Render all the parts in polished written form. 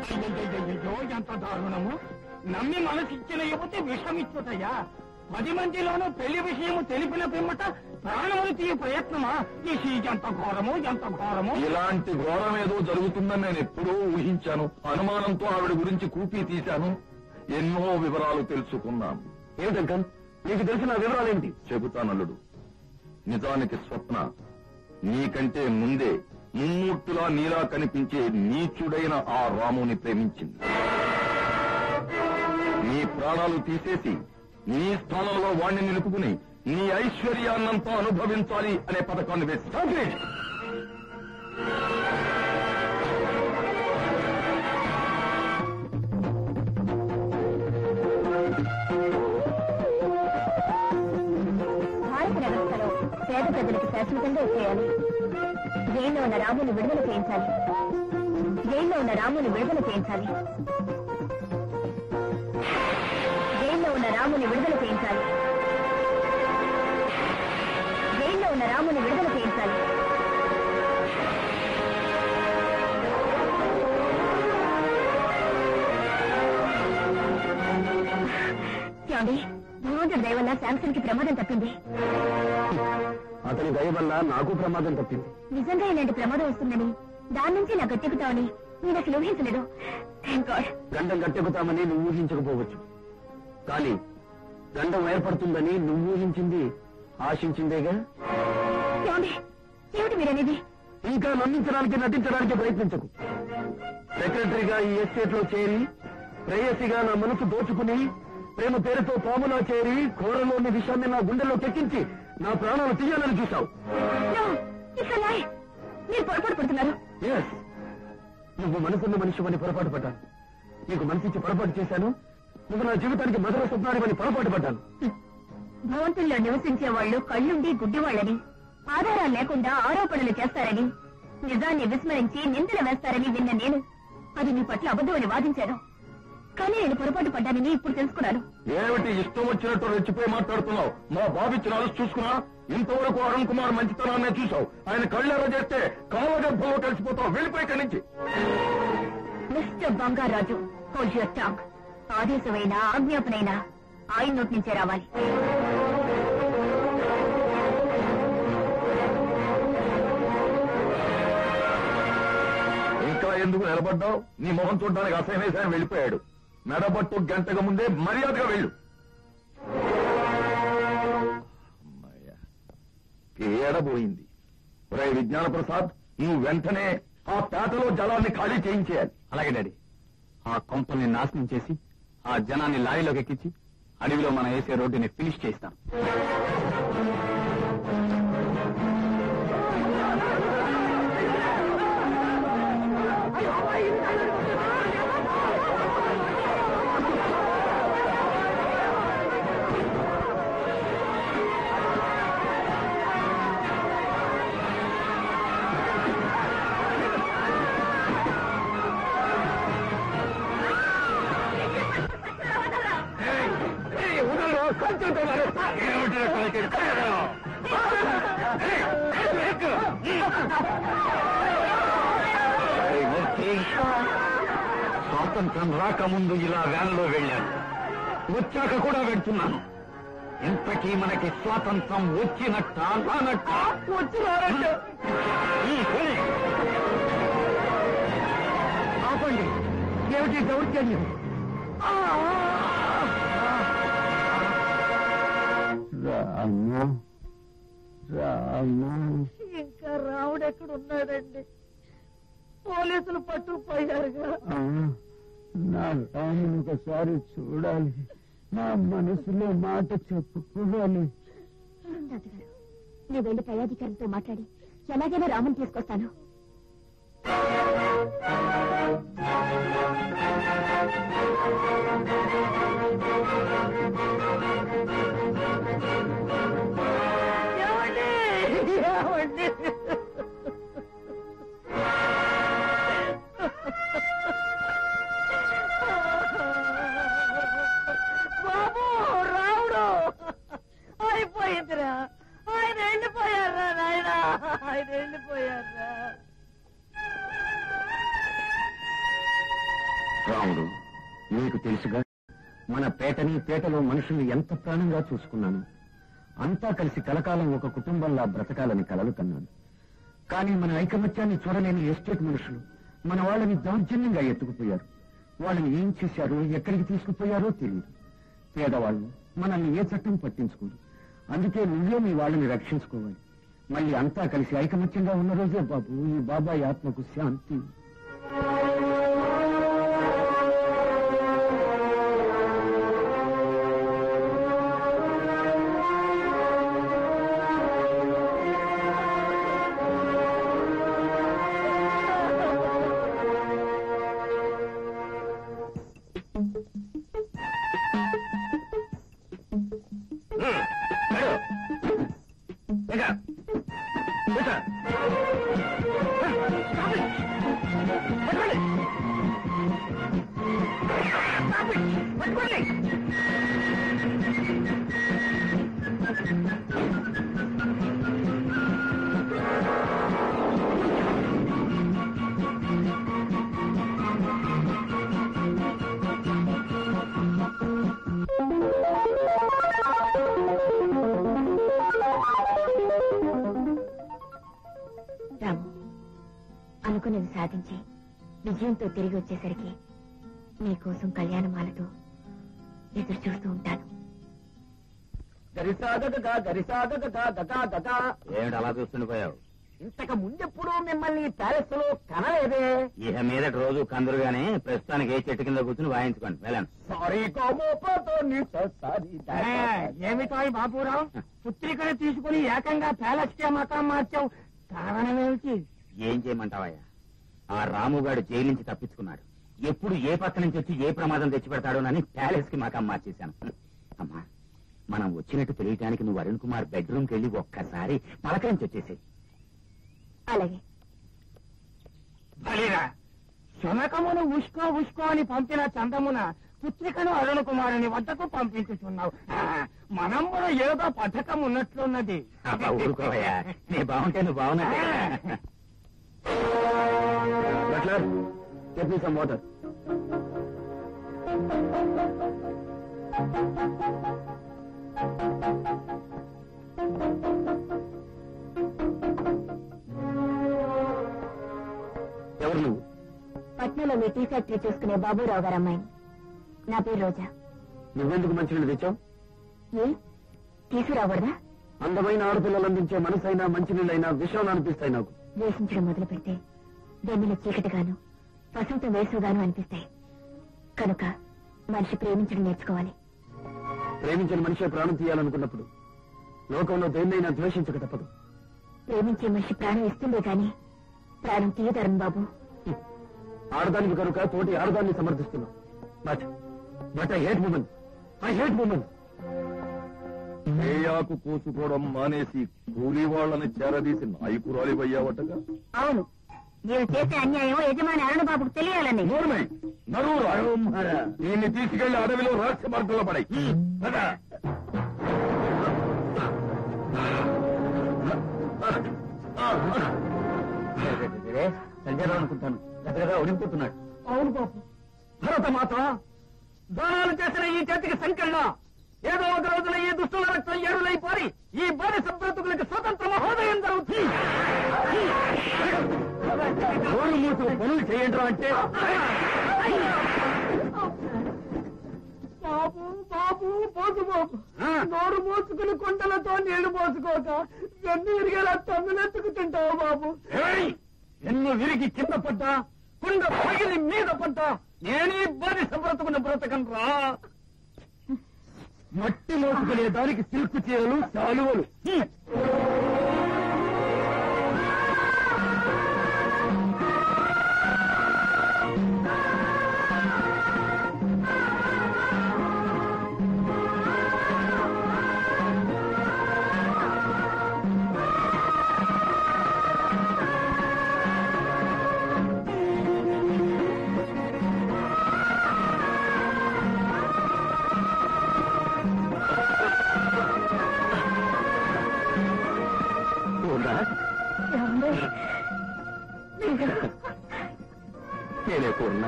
అయ్యో ఎంత దారుణము. నమ్మి మనసిచ్చిన యువతి విషమిచ్చుటయ్యా. 10 మందిలోనూ పెళ్లి విషయము తెలిపిన పిమ్మట ప్రాణములు తీయ ప్రయత్నమా? ఈ ఎంత ఘోరము, ఎంత ఘోరము. ఇలాంటి ఘోరం ఏదో జరుగుతుందని నేను ఎప్పుడూ ఊహించాను. అనుమానంతో ఆవిడ గురించి కూపీ తీశాను. ఎన్నో వివరాలు తెలుసుకున్నాను. ఏమిటంకల్, నీకు తెలిసిన వివరాలేంటి? చెబుతానల్లుడు. నిజానికి స్వప్న నీకంటే ముందే ముమ్మూర్తులా నీలా కనిపించే నీచుడైన ఆ రాముని ప్రేమించింది. నీ ప్రాణాలు తీసేసి నీ స్థానంలో వాణ్ణి నిలుపుకుని నీ ఐశ్వర్యాన్నంతా అనుభవించాలి అనే పథకాన్ని వేసి భారత వ్యవస్థలో పేద ప్రజలకు శాశ్వతంగా చేయాలి. జైల్లో ఉన్న రాముని విడుదల చేయించాలి. జైల్లో ఉన్న రాముని విడుదల చేయించాలి. జైల్లో ఉన్న రాముని విడుదల చేయించాలి. జైల్లో ఉన్న రాముని విడుదల చేయించాలి. ఏమండి, భగవంతుడి దయ వల్ల శాంసన్ కి ప్రమాదం తప్పింది. అతని దయ వల్ల నాకు ప్రమాదం తప్పింది. నిజంగా ఇలాంటి ప్రమాదం వస్తుందని, దాని నుంచి నాకు గట్టెక్కుతామని నేను అసలు ఊహించలేదు. గండం గట్టెక్కుతామని నువ్వు ఊహించకపోవచ్చు, కానీ గండం ఏర్పడుతుందని నువ్వు ఊహించింది ఆశించిందేగా. ఏమిటి మీరనేది? ఇంకా నమ్మించడానికి నటించడానికి ప్రయత్నించకు. సెక్రటరీగా ఈ ఎస్టేట్ లో చేరి ప్రేయసిగా నా మనసు దోచుకుని ప్రేమ పేరుతో పాములా చేరి కూరలోని విషయాన్ని నా గుండెల్లో తెక్కించి నా ప్రాణాలు తీయాలని చూశావు. మీరు పొరపాటు పడుతున్నారు. నువ్వు మనసున్న మనిషి అని పొరపాటు పడ్డాను. నీకు మనసిచ్చి పొరపాటు చేశాను. నువ్వు నా జీవితానికి మధుర స్వప్నాడివని పొరపాటు పడ్డాను. భవంతుల్లో నివసించే వాళ్ళు కళ్ళుండి గుడ్డివాళ్లని, ఆధారాలు లేకుండా ఆరోపణలు చేస్తారని, నిజాన్ని విస్మరించి నిందలు వేస్తారని విన్న నేను అది నీ పట్ల అబద్ధమని వాదించాను. కానీ నేను పొరపాటు పడ్డానని ఇప్పుడు తెలుసుకున్నాను. ఏమిటి ఇష్టం వచ్చినట్టు రెచ్చిపోయి మాట్లాడుతున్నావు? మా బాబిచ్చిన అలసి చూసుకున్నా? ఇంతవరకు అరుణ్ కుమార్ మంచితనాన్నే చూసావు. ఆయన కళ్ళెర చేస్తే కాలగర్భంలో కలిసిపోతావు. వెళ్ళిపోయి ఇక్కడి నుంచి. Mister Bangaraju, hold your tongue. ఆదేశమైనా ఆజ్ఞాపనైనా ఆయన నోటి నుంచే రావాలి. ఇంకా ఎందుకు నిలబడ్డావు? నీ మొహం చూడడానికి అసహ్యం వెళ్ళిపోయాడు. మెడబట్టు గంటగా ముందే మర్యాదగా వెళ్ళు. ఏడబోయింది. రే విజ్ఞాన ప్రసాద్, నువ్వు వెంటనే ఆ పేటలో జలాన్ని ఖాళీ చేయించేయాలి. అలాగే డాడీ. ఆ కొంపల్ని నాశనం చేసి ఆ జనాన్ని లారీలోకి ఎక్కించి అడవిలో మనం వేసే రోడ్డుని ఫినిష్ చేస్తాం. స్వాతంత్రం రాకముందు ఇలా వ్యాన్లో వెళ్ళాను, వచ్చాక కూడా వెళ్తున్నాను. ఇంతకీ మనకి స్వాతంత్రం వచ్చినట్ట రానట్ట? ఆపండి. ఏమిటి దౌర్జన్యం? రాము, రాము. ఇంకా రాముడు ఎక్కడున్నాడండి? పోలీసులు పట్టుకుపోయారుగా. నా రాముని ఒకసారి చూడాలి. నా మనసులో మాట చెప్పుకోవాలి. నేను వెళ్ళి పై అధికారులతో మాట్లాడి ఎలాగైనా రాముని తీసుకొస్తాను. బాబు, రాముడు అయిపోయిందిరా. ఆయన వెళ్ళిపోయారా నాయన, ఆయన వెళ్ళిపోయారా. రాముడు, నీకు తెలుసుగా మన పేటని, పేటలో మనుషుల్ని ఎంత ప్రాణంగా చూసుకున్నాను. అంతా కలిసి కలకాలం ఒక కుటుంబంలా బ్రతకాలని కలలు కన్నాను. కానీ మన ఐకమత్యాన్ని చూడలేని ఎస్టేట్ మనుషులు మన వాళ్ళని దౌర్జన్యంగా ఎత్తుకుపోయారు. వాళ్ళని ఏం చేశారో, ఎక్కడికి తీసుకుపోయారో తెలియదు. పేదవాళ్ళు మనల్ని ఏ చట్టం పట్టించుకోరు. అందుకే నువ్వే మీ వాళ్ళని రక్షించుకోవాలి. మళ్ళీ అంతా కలిసి ఐకమత్యంగా ఉన్న రోజే బాబు ఈ బాబాయ్ ఆత్మకు శాంతి. రాము, అనుకున్నది సాధించి విజయంతో తిరిగి వచ్చేసరికి నీకోసం కళ్యాణమాలతో ఎదురు చూస్తూ ఉంటాను. ఏమిటి అలా చూస్తుండిపోయావు? ఇంతకు ముందెప్పుడు మిమ్మల్ని ప్యాలెస్ లో కనలేదే. ఇహ మీద రోజు కందురుగానే ప్రస్తుతానికి ఏ చెట్టు కింద కూర్చుని వాయించుకోండి. వెళ్ళండి. ఏమిటో బాబురావు, పుత్రికను తీసుకుని ఏకంగా ప్యాలెస్ కే మకాం మార్చావు, కారణమేమిటి? ఏం చేయమంటావయ్యా? ఆ రాముగాడు జైలు నుంచి తప్పించుకున్నాడు. ఎప్పుడు ఏ పక్క నుంచి వచ్చి ఏ ప్రమాదం తెచ్చిపెడతాడోనని ప్యాలెస్ కి మకాం మార్చేశాను. అమ్మా, మనం వచ్చినట్టు తెలియటానికి నువ్వు అరుణ్ కుమార్ బెడ్రూమ్కి వెళ్ళి ఒక్కసారి పలకరించి వచ్చేసి. అలాగే. బలిరా, శునకమును ఉష్కో ఉష్కో అని పంపిన చందమున పుత్రికను అరుణ్ కుమారుని వద్దకు పంపించుతున్నావు. మనం కూడా ఏదో పథకం ఉన్నట్లున్నది. అబ్బా ఊరుకోవయ్యా, నీ బాగుంటే నువ్వు బాగున్నట్టే. Butler, get me some water. ఎవరు నువ్వు? పట్నంలో మీ టీ ఫ్యాక్టరీ చూసుకునే బాబురావు గారు అమ్మాయిని. నా పేరు రోజా. నువ్వెందుకు మంచినీళ్ళు తెచ్చావు? ఏ తీసుకురాకూడదా? అందమైన ఆడపిల్లలు అందించే మనసైనా మంచినీళ్ళైనా విషయం అనిపిస్తాయి నాకు. ద్వేషించడం మొదలు పెడితే వెన్నెల చీకటిగాను, వసంత వేసుగాను అనిపిస్తాయి. కనుక మనిషి ప్రేమించడం నేర్చుకోవాలి. ప్రేమించిన మనిషే ప్రాణం తీయాలనుకున్నప్పుడు లోకంలో దేన్నైనా ద్వేషించక తప్పదు. ప్రేమించే మనిషి ప్రాణం ఇస్తుందే గాని ప్రాణం తీయదరం బాబు. ఆడదానికి కనుక తోటి ఆడదాన్ని సమర్థిస్తున్నావు. But I hate women. I hate women. ఏయాకు కూసుకోవడం మానేసి కూలీ వాళ్ళని చేరదీసి నాయకురాలివయ్యావటగా. అవును, నేను చేసే అన్యాయం యజమాని అరుణ బాబుకు తెలియాలని. దీన్ని తీసుకెళ్లి అడవిలో రహస్య మార్గంలో పడాయి. సంజయరావు అనుకుంటాను, గతగదా ఉడికిపోతున్నాడు. అవును బాబు. భరతమాత దానాలు చేసిన ఈ చేతికి సంకల్లా ఏదో ఒక రోజున ఈ దుష్టుల రక్తం ఏరులైపోయి ఈ బాధ సంబ్రతుకులకు స్వతంత్ర మహోదయం జరుగుతుంది. నోరు మూసు పనులు చేయండి అంటే బాబు బాబు పోసు బాబు, నోరు మోసుకుని కొండలతో నీళ్లు పోసుకోక వెన్ను విరిగేలా తమ్మినెత్తుకు తింటావు బాబు. ఎన్ను విరిగి కింద పడ్డా, కుండ పగిలి మీద పడ్డా నేనే బాధి సంబ్రతుకున్న బ్రతకం రా. మట్టి మోసుకునే దానికి సిల్క్ చీరలు, శాలువలు. నేనే పూర్ణ,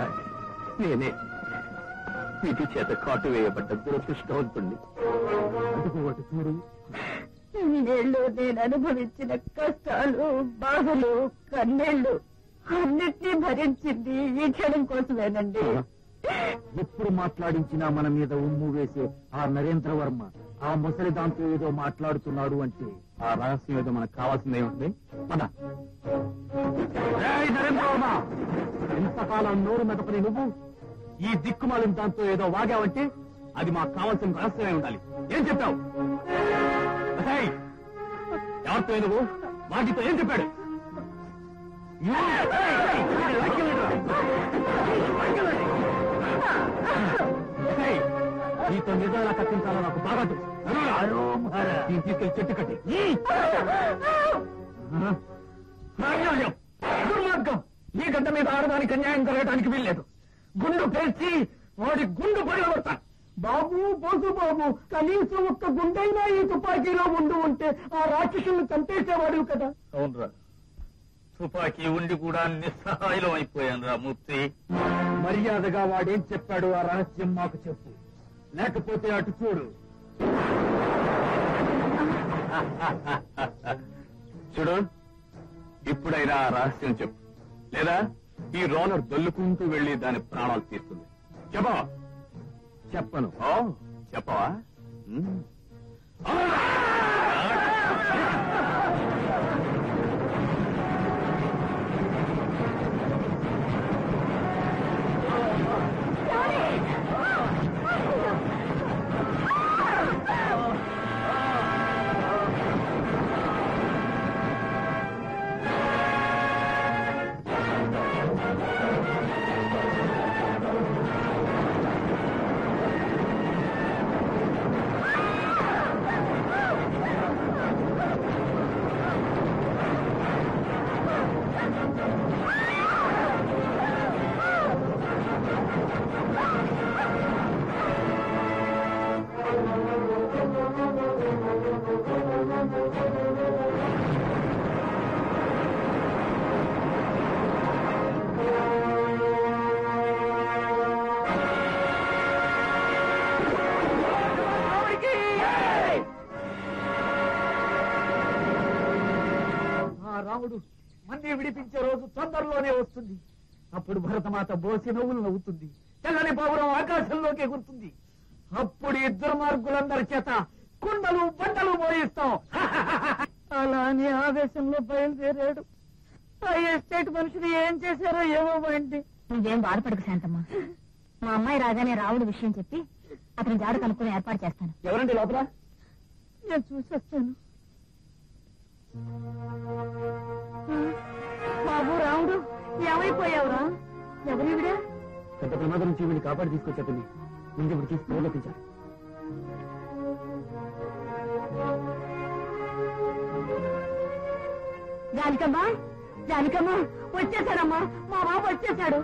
నేనే వీటి చేత కాటు వేయబడ్డ దురదృష్టవంతుణ్ణి. అటు చూడు. ఇన్నేళ్ళు నేను అనుభవించిన కష్టాలు, బాధలు, కన్నీళ్లు అన్నిటినీ భరించింది ఈ క్షణం కోసమేనండి. ఎప్పుడు మాట్లాడించినా మన మీద ఉమ్ము వేసే ఆ నరేంద్ర వర్మ ఆ ముసలి దాంతో ఏదో మాట్లాడుతున్నాడు అంటే ఆ రహస్యం ఏదో మనకు కావాల్సిందే ఉంది. పద. నరేంద్ర వర్మ, ఎంతకాలం నోరు మెదపని నువ్వు ఈ దిక్కుమాలిన దాంతో ఏదో వాగావంటే అది మాకు కావాల్సిన రహస్యమే ఉండాలి. ఏం చెప్పావు? ఎవరితో నువ్వు వాటితో ఏం చెప్పాడు? నీతో నిజాలా కట్టించాలో నాకు బాగా తెలుసు. తీసుకెళ్లి చెట్టు కట్టి. దుర్మార్గం! ఈ గడ్డ మీద ఆడడానికి అన్యాయం జరగడానికి వీల్లేదు. గుండు పేర్చి వాడి గుండు పడగొడతా. బాబు బోసు బాబు, కనీసం ఒక్క గుండైనా ఈ తుపాకీలో ఉంటే ఆ రాక్షసుల్ని చంపేసేవాడు కదా. అవునరా, తుపాకీ ఉండి కూడా నిస్సహాయం అయిపోయాను రా మూర్తి. మర్యాదగా వాడేం చెప్పాడు ఆ రహస్యం మాకు చెప్పు, లేకపోతే అటు చూడు. చూడు, ఇప్పుడైనా ఆ రహస్యం చెప్పు, లేదా ఈ రోలర్ దొల్లుకుంటూ వెళ్లి దాని ప్రాణాలు తీస్తుంది. చెప్పా? చెప్పను. చెప్పవా? రాముడు మంది విడిపించే రోజు తొందరలోనే వస్తుంది. అప్పుడు భరతమాత బోసి నవ్వులు నవ్వుతుంది, తెల్లని పావురం ఆకాశంలోకి ఎగురుతుంది. అప్పుడు ఈ దుర్మార్గులందరి చేత కుండలు బండలు మోయిస్తాం. అలానే ఆవేశంలో బయలుదేరాడు. ఆ ఎస్టేట్ మనుషులు ఏం చేశారో ఏమో అండి. నువ్వేం బాధపడకు శాంతమ్మ. మా అమ్మాయి రాగానే రావుడు విషయం చెప్పి అతని జాడ కనుక్కుని ఏర్పాటు చేస్తాను. ఎవరండి లోపల? నేను చూసి వస్తాను. బాబు రాముడు, ఏమైపోయావురా? ఎవరివిడా? పెద్ద ప్రమాదం నుంచి వీడిని కాపాడి తీసుకొచ్చేది ముందు ఇప్పుడు తీసి తోలపించారు. జానికమ్మా, జానికమ్మా, వచ్చేసాడమ్మా, మా బాబు వచ్చేసాడు.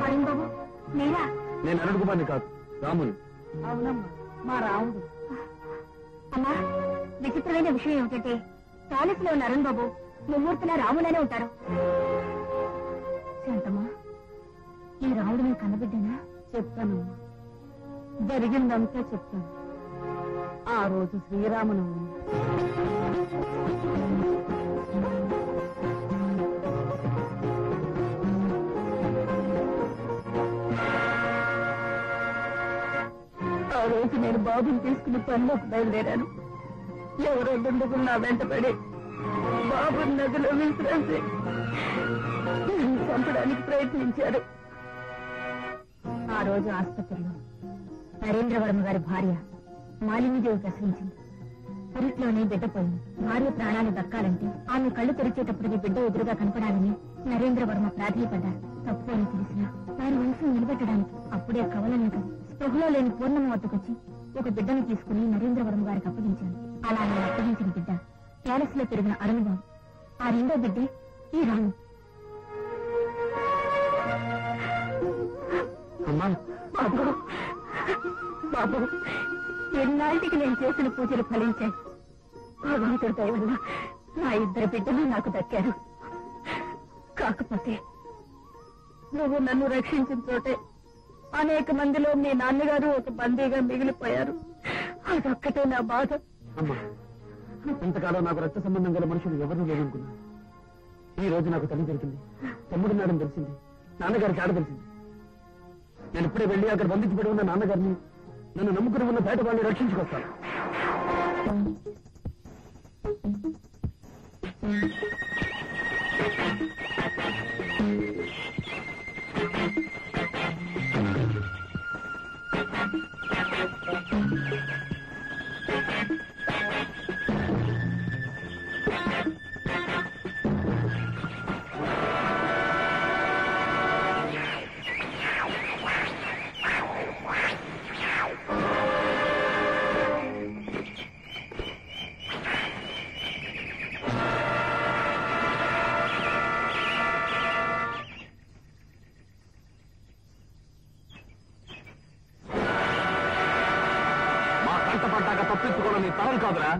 అరుణ్ బాబు, మీరా? నేను అరుణ్ కుమార్ని కాదు, రాముని. అవునమ్మా, మా రాముడు. అమ్మా, విచిత్రమైన విషయం ఏమిటంటే ప్యాలెస్ లో ఉన్న అరుణ్ బాబు ముమ్మూర్తిలో రాములనే ఉంటారు. శాంతమ్మా, ఈ రాముడు మీరు కన్నబిడ్డేనా? చెప్తానమ్మా, జరిగిందంతా చెప్తాను. ఆ రోజు శ్రీరామనవమి. ఆ రోజు నేను బాబుని తీసుకుని పనిలోకి బయలుదేరాను. ఎవరో దుండుకుని నా వెంటపడి బాబుని నదిలో విసిరేసి చంపడానికి ప్రయత్నించారు. ఆ రోజు ఆసుపత్రిలో నరేంద్రవర్మ గారి భార్య మాలినీదేవి ప్రసవించింది. పురిట్లోనే బిడ్డ పోయింది. భార్య ప్రాణాలు దక్కాలంటే ఆమె కళ్ళు తెరిచేటప్పటికి బిడ్డ ఎదురుగా కనపడాలని నరేంద్రవర్మ ప్రాధాన్యపడ్డారు. తప్పు అని తెలిసినా వారి వంశం నిలబెట్టడానికి అప్పుడే కవలలేదు. స్పృహలో లేని పూర్ణమ్మ వద్దకొచ్చి ఒక బిడ్డను తీసుకుని నరేంద్రవర్మ గారికి అప్పగించాను. అలా నేను అప్పగించిన బిడ్డ ప్యాలెస్ లో పెరిగిన అరుణ్ బాబు. ఆ రెండో బిడ్డే ఈ రాము. అమ్మా, బాబు, బాబు, ఎన్నాళ్ళకి నేను చేసిన పూజలు ఫలించాయి. భగవంతుడి దయ వల్ల నా 2 బిడ్డలు నాకు దక్కారు. కాకపోతే నువ్వు నన్ను రక్షించిన చోటే అనేక మందిలో మీ నాన్నగారు ఒక బందీగా మిగిలిపోయారు. అదొక్కటే నా బాధ. అమ్మా, ఇంతకాలం నాకు రక్త సంబంధం గల మనుషులు ఎవరూ లేదనుకున్నా. ఈ రోజు నాకు తల్లి దొరికింది, తమ్ముడున్నాడని తెలిసింది, నాన్నగారికి ఆడ తెలిసింది. నేను ఇప్పుడే వెళ్ళి అక్కడ బంధించబడి ఉన్న నాన్నగారిని, నన్ను నమ్ముకుని ఉన్న బయట వాళ్ళని రక్షించుకొస్తాను. పడ్డాక తప్పించుకోవడం నీ తరం కాదురా.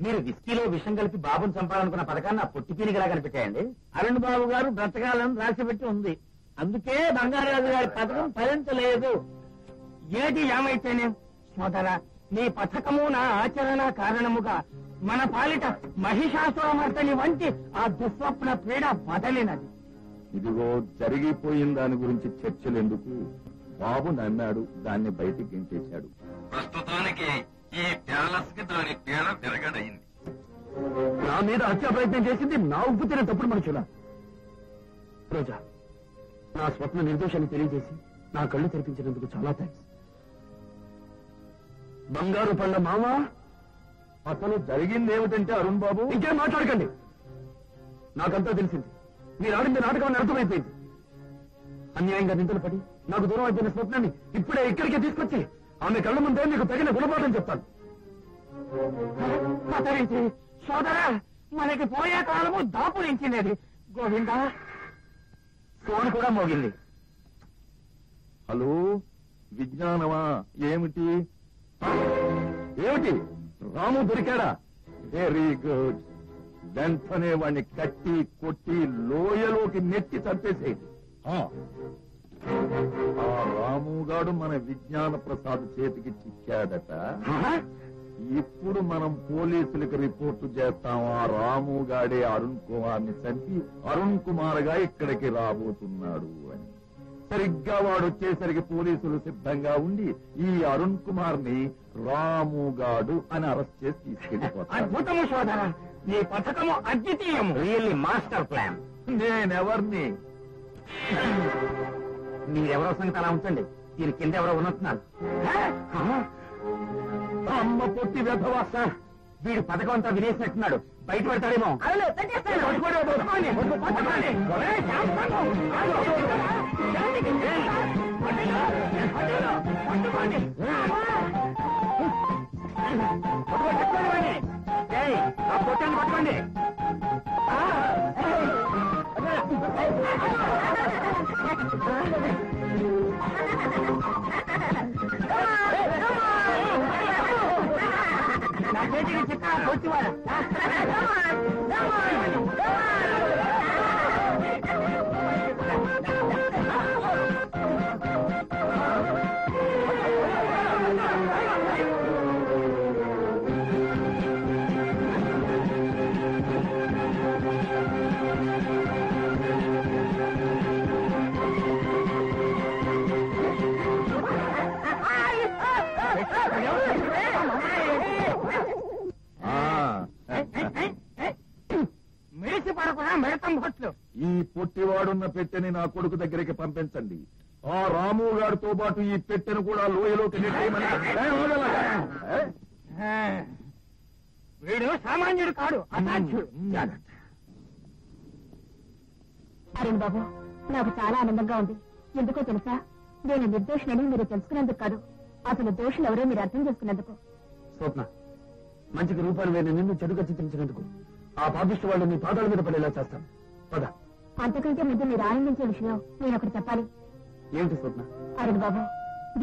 మీరు విస్కీలో విషం కలిపి బాబుని చంపాలనుకున్న పథకాన్ని ఆ పొట్టి పీనికలా కనిపెట్టాయండి. అరుణ్ బాబు గారు బ్రతకాలని రాసిపెట్టి ఉంది. అందుకే బంగారాజు గారి పథకం ఫలించలేదు. ఏది ఏమైతేనే సోదరా, నీ పథకము నా ఆచరణ కారణముగా మన పాలిట మహిషాసురమర్దని వంటి ఆ దుస్వప్న పీడ వదలినది. ఇదిగో జరిగిపోయిన దాని గురించి చర్చలెందుకు? బాబు నమ్మాడు, దాన్ని బయటికి గించేశాడు. ప్రస్తుతానికి ఈ ప్యాలెస్ కి దాని పీడ విరగడైంది. నా మీద హత్యా ప్రయత్నం చేసింది నా ఉప్పు తినే తప్పుడు మనుషులా? రోజా, నా స్వప్న నిర్దోషాన్ని తెలియజేసి నా కళ్ళు తెరిపించినందుకు చాలా థ్యాంక్స్. బంగారు పళ్ళ మామ, అసలు జరిగిందేమిటంటే అరుణ్ బాబు, ఇంకేం మాట్లాడకండి. నాకంతా తెలిసింది. మీరు ఆడింది నాటకం అర్థమైపోయింది. అన్యాయంగా నిందలు పడి నాకు దూరం అయిపోయిన స్వప్నాన్ని ఇప్పుడే ఇక్కడికే తీసుకొచ్చి ఆమె కళ్ళ ముందే మీకు తగిన గుణపాఠం చెప్తాను. కథరించి సోదరా, మనకి పోయే కాలము దాపురించినది. గోవిందా, ఫోన్ కూడా మోగింది. హలో, విజ్ఞానమా? ఏమిటి ఏమిటి? రాము దొరికాడా? Very good. వెంటనే వాడిని కట్టి కొట్టి లోయలోకి నెట్టి చంపేసేది. ఆ రాముగాడు మన విజ్ఞాన ప్రసాద్ చేతికి చిక్కాడట. ఇప్పుడు మనం పోలీసులకు రిపోర్టు చేస్తాం. ఆ రాముగాడే అరుణ్ కుమార్ ని చంపి అరుణ్ కుమార్ గా ఇక్కడికి రాబోతున్నాడు అని. సరిగ్గా వాడు వచ్చేసరికి పోలీసులు సిద్ధంగా ఉండి ఈ అరుణ్ కుమార్ ని రాముగాడు అని అరెస్ట్ చేసి తీసుకెళ్లిపోతారు. అద్భుతము సోదర, నీ పథకము అద్వితీయము. Really master plan. నేనెవర్ని? మీరెవరో సంగతి అలా ఉంచండి, దీని కింద ఎవరో ఉన్నట్టున్నారు. అమ్మ పొట్టి వెధవా సార్, వీడు పథకం అంతా వినేసినట్టున్నాడు, బయట పెడతాడేమో. పొట్టాన్ని పట్టుకోండి. నా చేతికి చిక్క వచ్చివాడు. మెడిసి పడకుండా మెడతం భట్లు. ఈ పొట్టివాడున్న పెట్టెని నా కొడుకు దగ్గరికి పంపించండి. ఆ రాము గారితో పాటు ఈ పెట్టెను కూడా లోయలోకి నెట్టేయమని. వీడు సామాన్యుడు కాడు, అసాధ్యుడు. అరుణ్ బాబు, నాకు చాలా ఆనందంగా ఉంది. ఎందుకో తెలుసా? నేను నిర్దోషినని మీరు తెలుసుకున్నందుకు కాదు, అసలు దోషులు ఎవరో మీరు అర్థం చేసుకున్నందుకు. స్వప్న, మంచికి రూపాయలు వేరే నిన్ను చెడుగా చిత్రించినందుకు ఆ పాపిష్టి వాళ్ళు నీ పాదాల మీద పడేలా చేస్తాను. పద. అంతకంటే ముందు మీరు ఆనందించే విషయం నేను ఒకటి చెప్పాలి. ఏమిటి స్వప్న? అరుణ్ బాబు,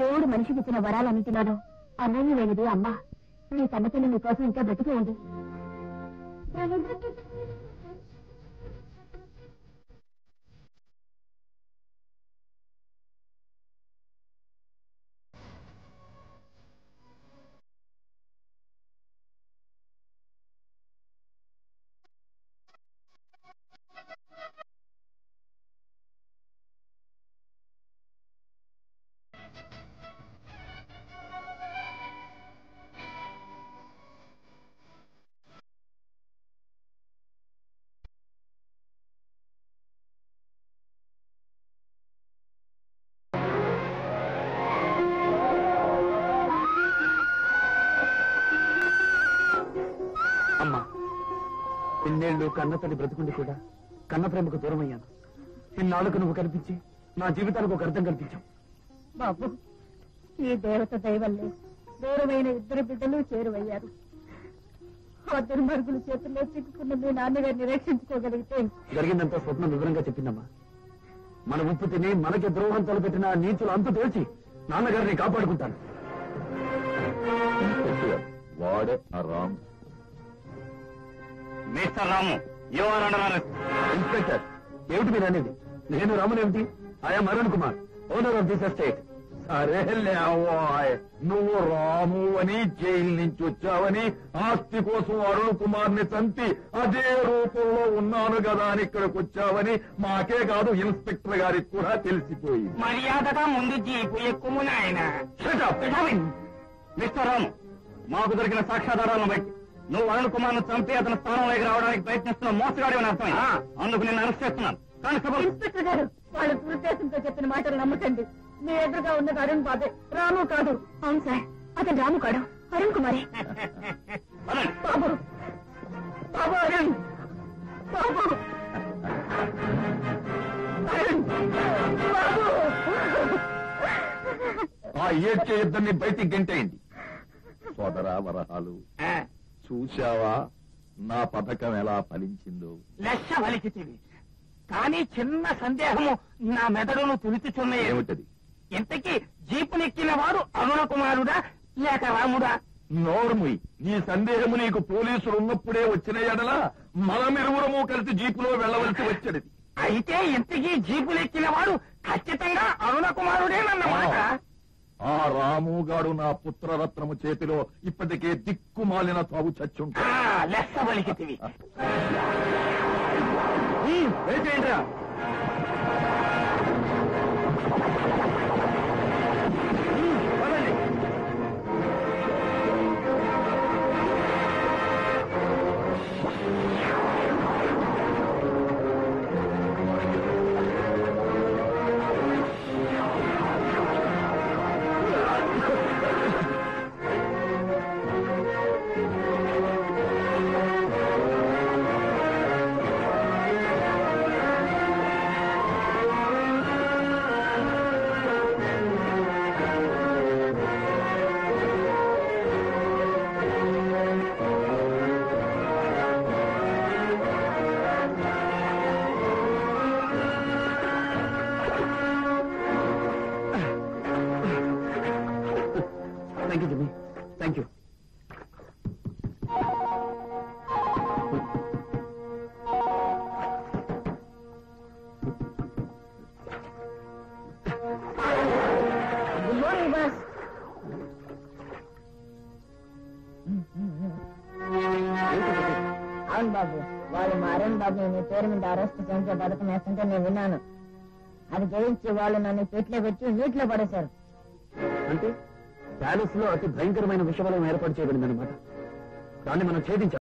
దేవుడు మనిషికి ఇచ్చిన వరాలన్నింటిలోనూ అమూల్యమైనది అమ్మ. మీ కన్నతల్లి మీకోసం ఇంకా బ్రతికి ఉంది. అమ్మా, ఇన్నేళ్లు కన్నతల్లి బ్రతుకుండి కూడా కన్న ప్రేమకు దూరం అయ్యాను. ఇన్నాళ్లకు నువ్వు కనిపించి నా జీవితానికి ఒక అర్థం కల్పించావు. బాబు, ఈ దేవత దయవల్లే దూరమైన ఇద్దరు బిడ్డలు చేరువయ్యారు. ఆ దుర్మార్గుల చేతుల్లో చిక్కుకున్న మీ నాన్నగారిని రక్షించుకోగలిగితే. జరిగిందంతా స్వప్నం వివరంగా చెప్పిందమ్మా. మన ఉప్పు తిని మనకి ద్రోహం తలపెట్టిన నీచులు అంతు తేల్చి నాన్నగారిని కాపాడుకుంటాను. వాడే ఆ Ram. Mister Ramu, you are under arrest. Inspector, ఏమిటి మీరు అనేది? నేను రాముని ఏమిటి? I'm Arun Kumar, owner of this estate. సరే లేవాయ్, నువ్వు రాము అని జైలు నుంచి వచ్చావని ఆస్తి కోసం అరుణ్ కుమార్ ని చంపి అదే రూపంలో ఉన్నాను కదా అని ఇక్కడికి వచ్చావని మాకే కాదు ఇన్స్పెక్టర్ గారికి కూడా తెలిసిపోయింది. మర్యాదగా ముందు జీపు ఎక్కువ నాయన. మిస్టర్ రాము, మాకు దొరికిన సాక్ష్యాధారాలను బట్టి నువ్వు అరుణ్ కుమార్ ను చంపి అతని స్థానంలోకి రావడానికి ప్రయత్నిస్తున్న మోసగాడి అని అర్థం. అందుకు నేను అరెస్ట్ చేస్తున్నాను. ఇన్స్పెక్టర్ గారు, వాళ్ళ దురుద్దేశంతో చెప్పిన మాటలు నమ్మకండి. మీ ఎదురుగా ఉన్నది అరుణ్ బాబే, రాము కాదు. అవును సార్, అతను రాము కాడు, అరుణ్ కుమారే. బాబు, బాబు అరుణ్, బాబు అరుణ్, బాబు. ఆ ఏడ్చే ఇద్దరిని బయటికి గంటేయండి. సోదరా వరహాలు, చూశావా నా పథకం ఎలా ఫలించిందో? లెక్క వలికితివి, కానీ చిన్న సందేహము నా మెదడును తులుచుచున్నాయి. ఏమిటది? ఇంతకీ జీపునెక్కిన వాడు అరుణ కుమారుడా లేక రాముడా? నోర్ముయ్, నీ సందేహము నీకు పోలీసులు ఉన్నప్పుడే వచ్చిన ఎడల మనమిరువురము కలిసి జీపులో వెళ్లవలసి వచ్చేది. అయితే ఇంతకీ జీపునెక్కిన వాడు ఖచ్చితంగా అరుణ కుమారుడేనన్నమాట. ఆ రాముగాడు నా పుత్రరత్నము చేతిలో ఇప్పటికే దిక్కుమాలిన తావు చచ్చుంటా. లెక్క వలికితివి. Thank you Jimmy, thank you. Good morning boss. అవును బాబు, వాళ్ళు మా అరుణ్ బాబు నీ పేరు మీద అరెస్ట్ చేయించే పథకం వేస్తుంటే నేను విన్నాను. అది జయించి వాళ్ళు నన్ను పెట్లో పెట్టి నీటిలో పడేశారు. అంటే ప్యాలెస్ లో అతి భయంకరమైన విషయం ఏర్పాటు చేయబడిందన్నమాట. దాన్ని మనం ఛేదించాలి.